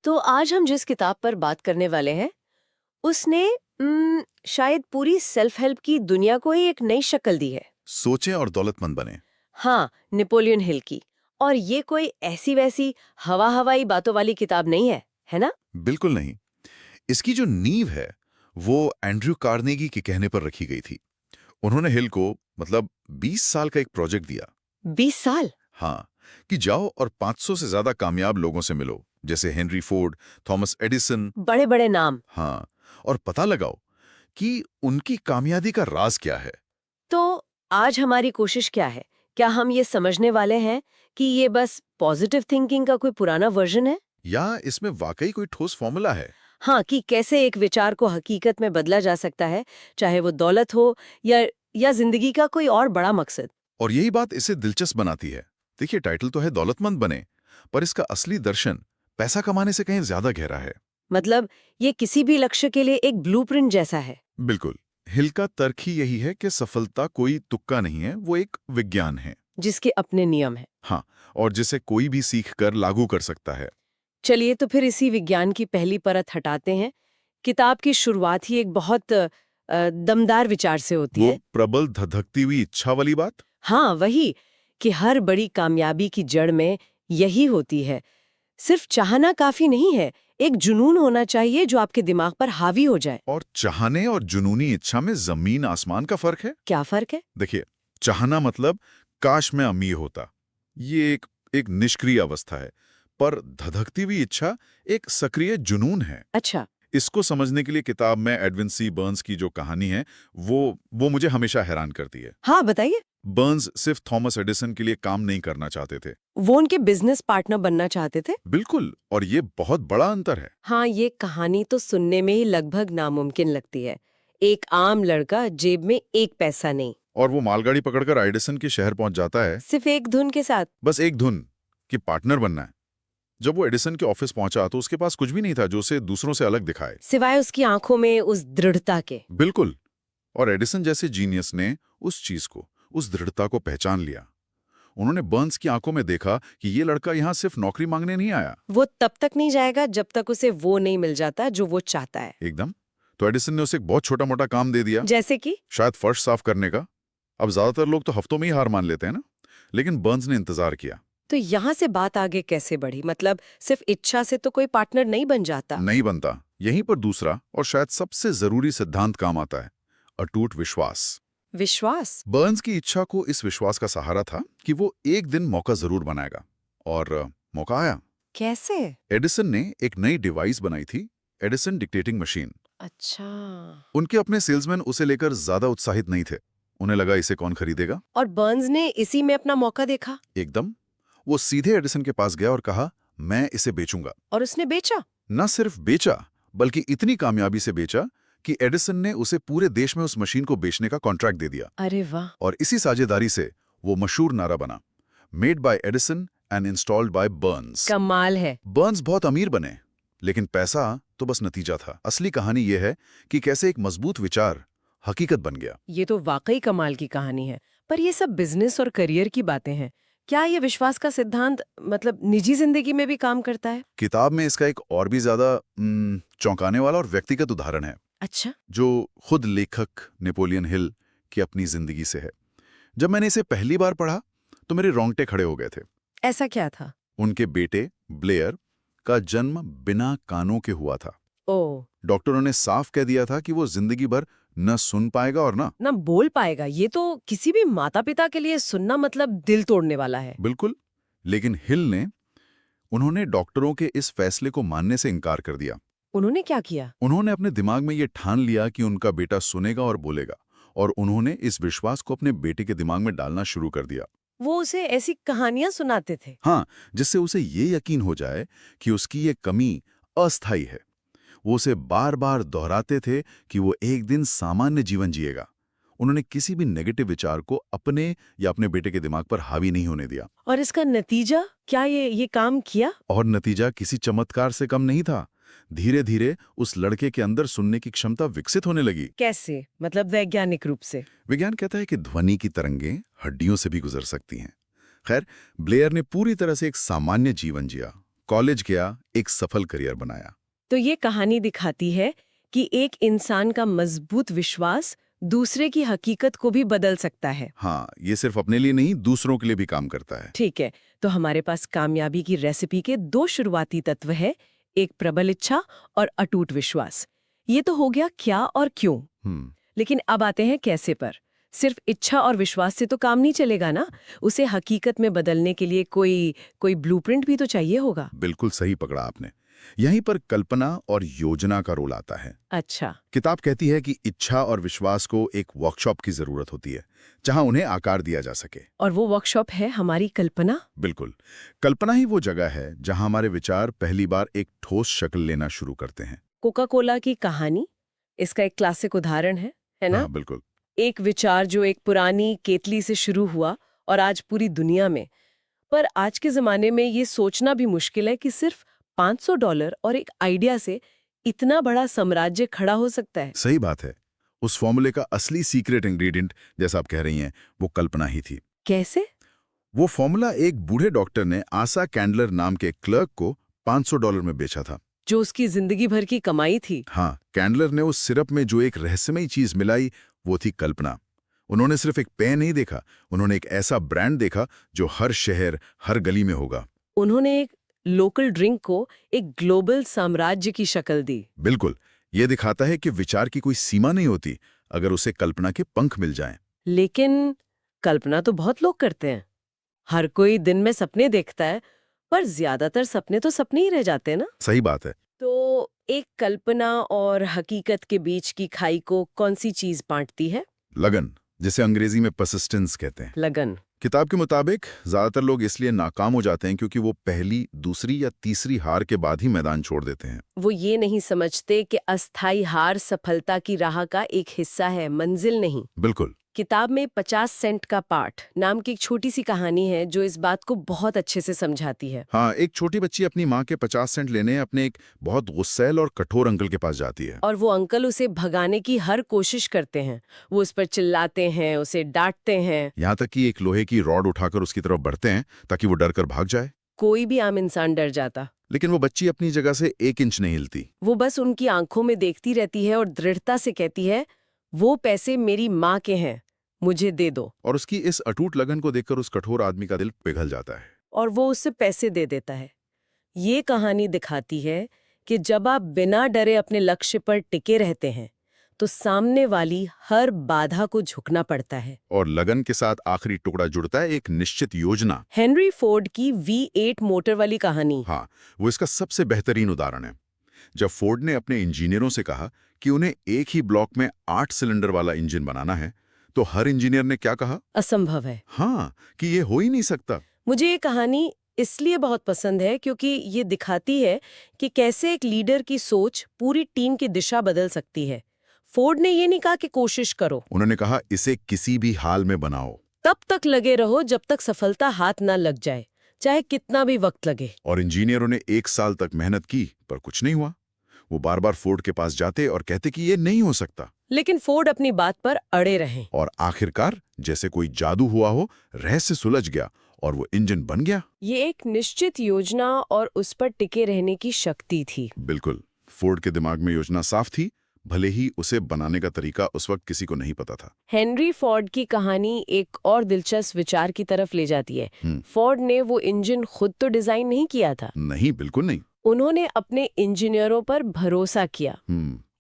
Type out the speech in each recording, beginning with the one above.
तो आज हम जिस किताब पर बात करने वाले हैं उसने शायद पूरी सेल्फ हेल्प की दुनिया को ही एक नई शक्ल दी है। सोचें और दौलतमंद बने। हाँ, नेपोलियन हिल की। और ये कोई ऐसी वैसी हवा हवाई बातों वाली किताब नहीं है ना? बिल्कुल नहीं। इसकी जो नींव है वो एंड्रयू कार्नेगी के कहने पर रखी गई थी। उन्होंने हिल को मतलब 20 साल का एक प्रोजेक्ट दिया। 20 साल? हाँ, कि जाओ और 500 से ज्यादा कामयाब लोगों से मिलो, जैसे हेनरी फोर्ड, थॉमस एडिसन। बड़े बड़े नाम। हाँ, और पता लगाओ कि उनकी कामयाबी का राज क्या है। तो आज हमारी कोशिश क्या है? क्या हम ये समझने वाले हैं कि ये बस पॉजिटिव थिंकिंग का कोई पुराना वर्जन है, या इसमें वाकई कोई ठोस फॉर्मूला है। हाँ, कि कैसे एक विचार को हकीकत में बदला जा सकता है, चाहे वो दौलत हो या जिंदगी का कोई और बड़ा मकसद। और यही बात इसे दिलचस्प बनाती है। देखिए, टाइटल तो है दौलतमंद बने, पर इसका असली दर्शन पैसा कमाने से कहीं ज्यादा गहरा है। मतलब ये किसी भी लक्ष्य के लिए एक ब्लूप्रिंट जैसा है। बिल्कुल। हिल का तर्क ही यही है कि सफलता कोई तुक्का नहीं है, वो एक विज्ञान है। जिसके अपने नियम हैं। हाँ, और जिसे कोई भी सीख कर लागू कर सकता है। चलिए तो फिर इसी विज्ञान की पहली परत हटाते हैं। किताब की शुरुआत ही एक बहुत दमदार विचार से होती वो है। प्रबल धधकती हुई इच्छा वाली बात। हाँ, वही कि हर बड़ी कामयाबी की जड़ में यही होती है। सिर्फ चाहना काफी नहीं है, एक जुनून होना चाहिए जो आपके दिमाग पर हावी हो जाए। और चाहने और जुनूनी इच्छा में जमीन आसमान का फर्क है। क्या फर्क है? देखिए, चाहना मतलब काश मैं अमीर होता, ये एक निष्क्रिय अवस्था है। पर धधकती हुई इच्छा एक सक्रिय जुनून है। अच्छा। इसको समझने के लिए किताब में एडविन सी बर्न्स की जो कहानी है वो मुझे हमेशा हैरान करती है। हाँ, बताइए। बर्न्स सिर्फ थॉमस एडिसन के लिए काम नहीं करना चाहते थे। वो उनके बिजनेस पार्टनर बनना चाहते थे। बिल्कुल, और ये बहुत बड़ा अंतर है। हाँ, ये कहानी तो सुनने में ही लगभग नामुमकिन लगती है। एक आम लड़का, जेब में एक पैसा नहीं। और वो मालगाड़ी पकड़कर एडिसन के शहर पहुंच जाता है, सिर्फ एक धुन के साथ। बस एक धुन कि पार्टनर बनना है। जब वो एडिसन के ऑफिस पहुंचा तो उसके पास कुछ भी नहीं था जो उसे दूसरों से अलग दिखाए। सिवाय उसकी आंखों में उस दृढ़ता के। बिल्कुल। और एडिसन जैसे जीनियस ने उस चीज को, उस दृढ़ता को पहचान लिया। उन्होंने बर्न्स की आंखों में देखा कि ये लड़का यहाँ सिर्फ नौकरी मांगने नहीं आया। वो तब तक नहीं जाएगा जब तक उसे वो नहीं मिल जाता जो वो चाहता है। एकदम। तो एडिसन ने उसे एक बहुत छोटा मोटा काम दे दिया, जैसे कि शायद फर्श साफ करने का। अब ज्यादातर लोग तो हफ्तों में ही हार मान लेते हैं ना, लेकिन बर्न्स ने इंतजार किया। तो यहाँ से बात आगे कैसे बढ़ी? मतलब सिर्फ इच्छा से तो कोई पार्टनर नहीं बन जाता। नहीं बनता। यहीं पर दूसरा और शायद सबसे जरूरी सिद्धांत काम आता है, अटूट विश्वास। विश्वास? बर्न्स की इच्छा को इस विश्वास का सहारा था कि वो एक दिन मौका जरूर बनाएगा। और मौका आया। कैसे? एडिसन ने एक नई डिवाइस बनाई थी, एडिसन डिक्टेटिंग मशीन। अच्छा। उनके अपने सेल्समैन उसे लेकर ज्यादा उत्साहित नहीं थे। उन्हें लगा इसे कौन खरीदेगा। और बर्न्स ने इसी में अपना मौका देखा। एकदम। वो सीधे एडिसन के पास गया और कहा, मैं इसे बेचूंगा। और उसने बेचा। न सिर्फ बेचा, बल्कि इतनी कामयाबी से बेचा कि एडिसन ने उसे पूरे देश में उस मशीन को बेचने का कॉन्ट्रैक्ट दे दिया। अरे वाह। और इसी साझेदारी से वो मशहूर नारा बना, made by Edison and installed by Burns. कमाल है। बर्न्स बहुत अमीर बने, लेकिन पैसा तो बस नतीजा था। असली कहानी यह है कि कैसे एक मजबूत विचार हकीकत बन गया। ये तो वाकई कमाल की कहानी है। पर ये सब बिजनेस और करियर की बातें हैं। क्या ये विश्वास का सिद्धांत मतलब निजी जिंदगी में भी काम करता है? किताब में इसका एक और भी ज्यादा चौंकाने वाला और व्यक्तिगत उदाहरण है, अच्छा। जो खुद लेखक नेपोलियन हिल की अपनी जिंदगी से है। जब मैंने इसे पहली बार पढ़ा तो मेरे रोंगटे खड़े हो गए थे। ऐसा क्या था? उनके बेटे ब्लेयर का जन्म बिना कानों के हुआ था। ओ। डॉक्टरों ने साफ कह दिया था कि वो जिंदगी भर न सुन पाएगा और न। ना बोल पाएगा। ये तो किसी भी माता पिता के लिए सुनना मतलब दिल तोड़ने वाला है। बिल्कुल। लेकिन हिल ने उन्होंने डॉक्टरों के इस फैसले को मानने से इनकार कर दिया। उन्होंने क्या किया? उन्होंने अपने दिमाग में ये ठान लिया कि उनका बेटा सुनेगा और बोलेगा, और उन्होंने इस विश्वास को अपने बेटे के दिमाग में डालना शुरू कर दिया। वो उसे ऐसी कहानियां सुनाते थे? हाँ, जिससे उसे ये यकीन हो जाए कि उसकी ये कमी अस्थायी है। वो उसे बार बार दोहराते थे कि वो एक दिन सामान्य जीवन जिएगा। उन्होंने किसी भी नेगेटिव विचार को अपने या अपने बेटे के दिमाग पर हावी नहीं होने दिया। और इसका नतीजा क्या? ये काम किया? और नतीजा किसी चमत्कार से कम नहीं था। धीरे धीरे उस लड़के के अंदर सुनने की क्षमता विकसित होने लगी। कैसे? मतलब वैज्ञानिक रूप से? विज्ञान कहता है कि ध्वनि की तरंगें हड्डियों से भी गुजर सकती हैं। खैर, ब्लेयर ने पूरी तरह से एक सामान्य जीवन जिया, कॉलेज गया, एक सफल करियर बनाया। तो ये कहानी दिखाती है कि एक इंसान का मजबूत विश्वास दूसरे की हकीकत को भी बदल सकता है। हाँ, ये सिर्फ अपने लिए नहीं, दूसरों के लिए भी काम करता है। ठीक है, तो हमारे पास कामयाबी की रेसिपी के 2 शुरुआती तत्व है, एक प्रबल इच्छा और अटूट विश्वास। ये तो हो गया क्या और क्यों। लेकिन अब आते हैं कैसे पर। सिर्फ इच्छा और विश्वास से तो काम नहीं चलेगा ना, उसे हकीकत में बदलने के लिए कोई ब्लूप्रिंट भी तो चाहिए होगा। बिल्कुल सही पकड़ा आपने। यहीं पर कल्पना और योजना का रोल आता है। अच्छा। किताब कहती है कि इच्छा और विश्वास को एक वर्कशॉप की जरूरत होती है, जहां उन्हें आकार दिया जा सके। और वो वर्कशॉप है हमारी कल्पना। बिल्कुल, कल्पना ही वो जगह है जहां हमारे विचार पहली बार एक ठोस शक्ल लेना शुरू करते हैं। कोका कोला की कहानी इसका एक क्लासिक उदाहरण है ना? हाँ, बिल्कुल। एक विचार जो एक पुरानी केतली से शुरू हुआ और आज पूरी दुनिया में। पर आज के जमाने में ये सोचना भी मुश्किल है कि सिर्फ $500 और एक आइडिया से इतना बड़ा साम्राज्य खड़ा हो सकता है। सही बात है। उस फॉर्मूले का असली सीक्रेट इंग्रेडिएंट, जैसा आप कह रही हैं, वो कल्पना ही थी। कैसे? वो फॉर्मूला एक बूढ़े डॉक्टर ने आशा कैंडलर नाम के क्लर्क को $500 में बेचा था। जो उसकी जिंदगी भर की कमाई थी। हाँ, कैंडलर ने उस सिरप में जो एक रहस्यमयी चीज मिलाई, वो थी कल्पना। उन्होंने सिर्फ एक पेय नहीं देखा, उन्होंने एक ऐसा ब्रांड देखा जो हर शहर, हर गली में होगा। उन्होंने एक लोकल ड्रिंक को एक ग्लोबल साम्राज्य की शक्ल दी। बिल्कुल, ये दिखाता है कि विचार की कोई सीमा नहीं होती अगर उसे कल्पना के पंख मिल जाएं। लेकिन कल्पना तो बहुत लोग करते हैं। हर कोई दिन में सपने देखता है, पर ज्यादातर सपने तो सपने ही रह जाते हैं ना। सही बात है। तो एक कल्पना और हकीकत के बीच की खाई को कौन सी चीज बांटती है? लगन, जिसे अंग्रेजी में परसिस्टेंस कहते हैं। लगन। किताब के मुताबिक ज्यादातर लोग इसलिए नाकाम हो जाते हैं क्योंकि वो पहली, दूसरी या तीसरी हार के बाद ही मैदान छोड़ देते हैं। वो ये नहीं समझते कि अस्थाई हार सफलता की राह का एक हिस्सा है, मंजिल नहीं। बिल्कुल। किताब में 50 सेंट का पाठ नाम की एक छोटी सी कहानी है जो इस बात को बहुत अच्छे से समझाती है। हाँ, एक छोटी बच्ची अपनी माँ के 50 सेंट लेने अपने एक बहुत गुस्सैल और कठोर अंकल के पास जाती है। और वो अंकल उसे भगाने की हर कोशिश करते हैं। वो उस पर चिल्लाते हैं, उसे डांटते हैं। यहाँ तक कि एक लोहे की रॉड उठाकर उसकी तरफ बढ़ते हैं ताकि वो डरकर भाग जाए। कोई भी आम इंसान डर जाता। लेकिन वो बच्ची अपनी जगह से 1 इंच नहीं हिलती। वो बस उनकी आंखों में देखती रहती है और दृढ़ता से कहती है, वो पैसे मेरी माँ के हैं, मुझे दे दो। और उसकी इस अटूट लगन को देखकर उस कठोर आदमी का दिल पिघल जाता है। और वो उससे पैसे दे देता है। ये कहानी दिखाती है कि जब आप बिना डरे अपने लक्ष्य पर टिके रहते हैं तो सामने वाली हर बाधा को झुकना पड़ता है। और लगन के साथ आखिरी टुकड़ा जुड़ता है एक निश्चित योजना। हेनरी फोर्ड की V8 मोटर वाली कहानी। हाँ, वो इसका सबसे बेहतरीन उदाहरण है। जब फोर्ड ने अपने इंजीनियरों से कहा कि उन्हें एक ही ब्लॉक में 8 सिलेंडर वाला इंजन बनाना है, तो हर इंजीनियर ने क्या कहा? असंभव है। हाँ, कि ये हो ही नहीं सकता। मुझे ये कहानी इसलिए बहुत पसंद है क्योंकि ये दिखाती है कि कैसे एक लीडर की सोच पूरी टीम की दिशा बदल सकती है। फोर्ड ने ये नहीं कहा कि कोशिश करो, उन्होंने कहा इसे किसी भी हाल में बनाओ। तब तक लगे रहो जब तक सफलता हाथ ना लग जाए, चाहे कितना भी वक्त लगे। और इंजीनियरों ने 1 साल तक मेहनत की, पर कुछ नहीं हुआ। वो बार बार फोर्ड के पास जाते और कहते कि ये नहीं हो सकता। लेकिन फोर्ड अपनी बात पर अड़े रहे। और आखिरकार जैसे कोई जादू हुआ हो, रहस्य सुलझ गया और वो इंजन बन गया। ये एक निश्चित योजना और उस पर टिके रहने की शक्ति थी। बिल्कुल, फोर्ड के दिमाग में योजना साफ थी, भले ही उसे बनाने का तरीका उस वक्त किसी को नहीं पता था। हेनरी फोर्ड की कहानी एक और दिलचस्प विचार की तरफ ले जाती है। फोर्ड ने वो इंजन खुद तो डिजाइन नहीं किया था। नहीं, बिल्कुल नहीं। उन्होंने अपने इंजीनियरों पर भरोसा किया।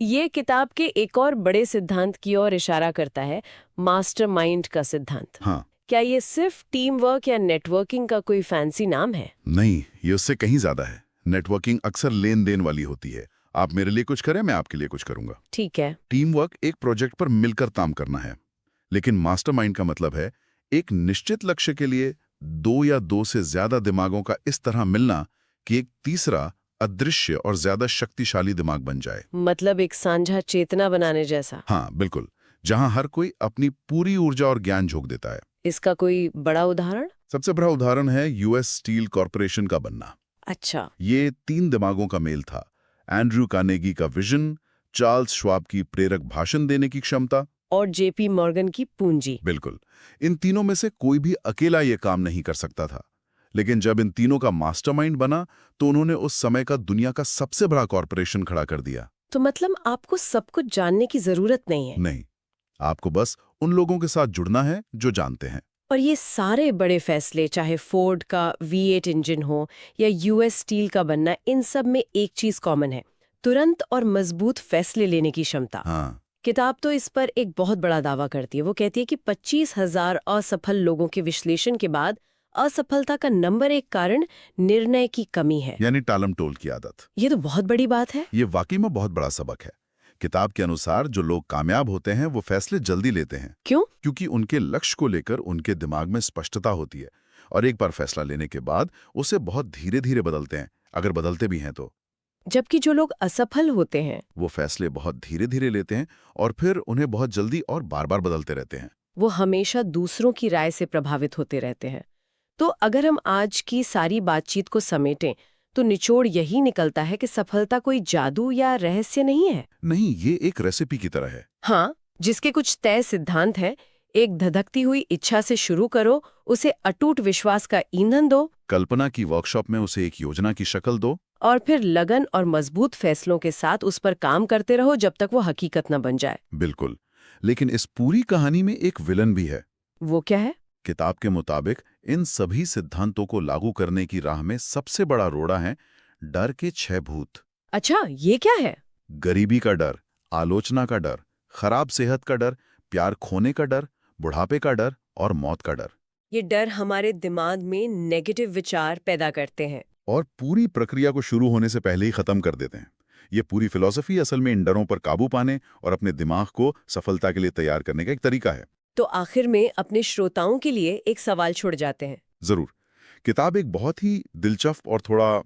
ये किताब के एक और बड़े सिद्धांत की ओर इशारा करता है, मास्टरमाइंड का सिद्धांत। हाँ। क्या ये सिर्फ टीम वर्क या नेटवर्किंग का कोई फैंसी नाम है? नहीं, ये उससे कहीं ज्यादा है। नेटवर्किंग अक्सर लेन देन वाली होती है। आप मेरे लिए कुछ करें, मैं आपके लिए कुछ करूंगा। ठीक है। टीम वर्क एक प्रोजेक्ट पर मिलकर काम करना है। लेकिन मास्टरमाइंड का मतलब है एक निश्चित लक्ष्य के लिए 2 या 2 से ज्यादा दिमागों का इस तरह मिलना कि एक तीसरा अदृश्य और ज्यादा शक्तिशाली दिमाग बन जाए। मतलब एक साझा चेतना बनाने जैसा। हाँ, बिल्कुल, जहां हर कोई अपनी पूरी ऊर्जा और ज्ञान झोंक देता है। इसका कोई बड़ा उदाहरण? सबसे बड़ा उदाहरण है यूएस स्टील कॉरपोरेशन का बनना। अच्छा। ये 3 दिमागों का मेल था। एंड्रयू कार्नेगी का विजन, चार्ल्स श्वाब की प्रेरक भाषण देने की क्षमता और जेपी मॉर्गन की पूंजी। बिल्कुल, इन तीनों में से कोई भी अकेला ये काम नहीं कर सकता था। लेकिन जब इन तीनों का मास्टरमाइंड बना तो उन्होंने उस समय का दुनिया का सबसे बड़ा कॉरपोरेशन खड़ा कर दिया। तो मतलब आपको सब कुछ जानने की जरूरत नहीं है। नहीं, आपको बस उन लोगों के साथ जुड़ना है जो जानते हैं। और ये सारे बड़े फैसले, चाहे फोर्ड का V8 इंजन हो या यूएस स्टील का बनना, इन सब में एक चीज कॉमन है, तुरंत और मजबूत फैसले लेने की क्षमता। हाँ, किताब तो इस पर एक बहुत बड़ा दावा करती है। वो कहती है कि 25,000 असफल लोगों के विश्लेषण के बाद असफलता का नंबर 1 कारण निर्णय की कमी है। यानी टालम-टोल की आदत। ये तो बहुत बड़ी बात है। ये वाकई में बहुत बड़ा सबक है। किताब के अनुसार जो लोग कामयाब होते हैं वो फैसले जल्दी लेते हैं। क्यों? क्योंकि उनके लक्ष्य को लेकर उनके दिमाग में स्पष्टता होती है और एक बार फैसला लेने के बाद उसे बहुत धीरे-धीरे बदलते हैं, अगर बदलते भी हैं तो। जबकि जो लोग असफल होते हैं वो फैसले बहुत धीरे-धीरे लेते हैं और फिर उन्हें बहुत जल्दी और बार-बार बदलते रहते हैं। वो हमेशा दूसरों की राय से प्रभावित होते रहते हैं। तो अगर हम आज की सारी बातचीत को समेटें तो निचोड़ यही निकलता है कि सफलता कोई जादू या रहस्य नहीं है। नहीं, ये एक रेसिपी की तरह है। हाँ, जिसके कुछ तय सिद्धांत हैं। एक धधकती हुई इच्छा से शुरू करो, उसे अटूट विश्वास का ईंधन दो, कल्पना की वर्कशॉप में उसे एक योजना की शक्ल दो और फिर लगन और मजबूत फैसलों के साथ उस पर काम करते रहो जब तक वो हकीकत न बन जाए। बिल्कुल। लेकिन इस पूरी कहानी में एक विलन भी है। वो क्या है? किताब के मुताबिक इन सभी सिद्धांतों को लागू करने की राह में सबसे बड़ा रोड़ा है डर के 6 भूत। अच्छा, ये क्या है? गरीबी का डर, आलोचना का डर, खराब सेहत का डर, प्यार खोने का डर, बुढ़ापे का डर और मौत का डर। ये डर हमारे दिमाग में नेगेटिव विचार पैदा करते हैं और पूरी प्रक्रिया को शुरू होने से पहले ही खत्म कर देते हैं। ये पूरी फिलॉसफी असल में इन डरों पर काबू पाने और अपने दिमाग को सफलता के लिए तैयार करने का एक तरीका है। तो आखिर में अपने श्रोताओं के लिए एक सवाल छोड़ जाते हैं। जरूर। किताब एक बहुत ही दिलचस्प और थोड़ा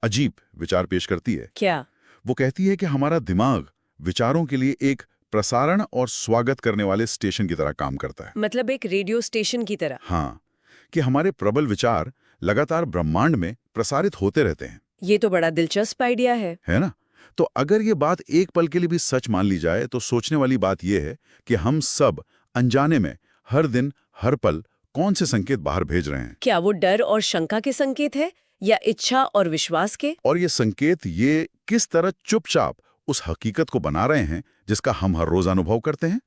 अजीब विचार पेश करती है। क्या? वो कहती है कि हमारा दिमाग विचारों के लिए एक प्रसारण और स्वागत करने वाले स्टेशन की तरह काम करता है। मतलब एक रेडियो स्टेशन की तरह? हाँ, कि हमारे प्रबल विचार लगातार ब्रह्मांड में प्रसारित होते रहते हैं। ये तो बड़ा दिलचस्प आइडिया है ना? तो अगर ये बात एक पल के लिए भी सच मान ली जाए तो सोचने वाली बात यह है कि हम सब अनजाने में हर दिन हर पल कौन से संकेत बाहर भेज रहे हैं। क्या वो डर और शंका के संकेत है या इच्छा और विश्वास के? और ये संकेत ये किस तरह चुपचाप उस हकीकत को बना रहे हैं जिसका हम हर रोज अनुभव करते हैं।